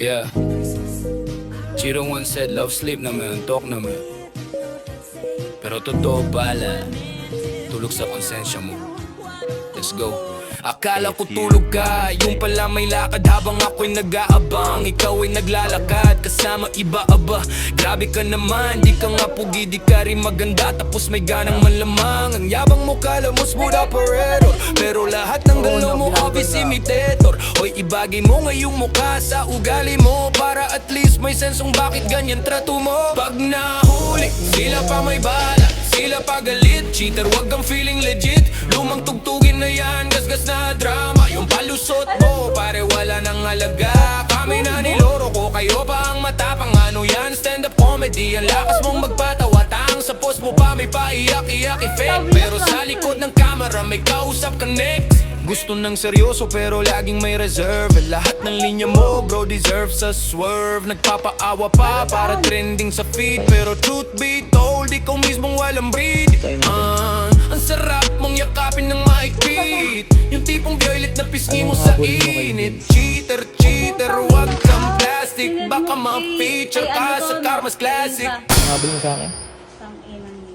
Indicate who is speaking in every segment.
Speaker 1: Yeah. Chiro once said love sleep naman, talk naman. Pero totoo pala, tulog sa konsensya mo. Let's go. Akala ko tulog ka, yung pala may lakad habang ako'y nag-aabang. Ikaw ay naglalakad, kasama iba aba. Grabe ka naman, di ka nga pugi, di ka rin maganda. Tapos may ganang manlamang. Ang yabang mo kala mo smooth operator, pero lahat ng galaw mo obvious imitator. Hoy, ibagay mo ngayong mukha sa ugali mo, para at least may sensong bakit ganyan trato mo. Pag nahuli, sila pa may bala, sila pa galit. Cheater, wag kang feeling legit. Lumang tugtugin na yan, gasgas na drama. Yung palusot mo, pare wala nang alaga. Kami na niloro ko, kayo pa ang matapang. Ano yan, stand-up comedy. Ang lakas mong magpatawa, tang sa post mo pa may paiyak-iyak effect. Pero sa likod ng camera may kausap ka next. Gusto ng seryoso pero laging may reserve. Lahat ng linya mo bro deserves a swerve. Nagpapaawa pa para trending sa feed, pero truth be told, ikaw mismong walang breed. Ang sarap mong yakapin ng maikpit, yung tipong violet na pisngi mo sa init. Cheater, cheater, wag kang plastic. Baka ma-feature ka sa Karma's Classic.
Speaker 2: Habol mo sa akin?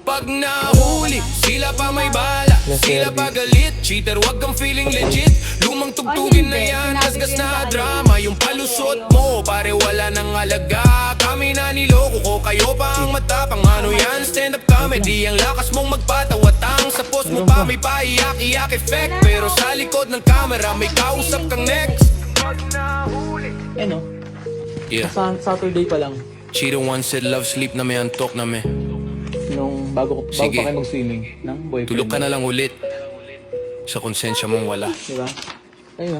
Speaker 1: Pag nahuli, sila pa may bala, sila pa galit. Cheater, wag kang feeling legit. Lumang tugtugin na yan, gasgas na drama. Yung palusot mo, pare wala nang alaga. Kami na niloko ko, kayo pa ang matapang. Ano yan, stand-up comedy. Ang lakas mong magpatawa, tang sa post mo pa may paiyak-iyak effect. Pero sa likod ng camera may kausap kang next. Pag nahuli.
Speaker 2: Ano?
Speaker 1: Yeah.
Speaker 2: Sa Saturday pa lang,
Speaker 1: Chiro once said love sleep na may antok na may.
Speaker 2: nung bago
Speaker 1: Sige.
Speaker 2: pa kayo mag-swimming ng boyfriend.
Speaker 1: Tulog ka na lang ulit sa konsensya mong wala.
Speaker 2: Diba? Ayun.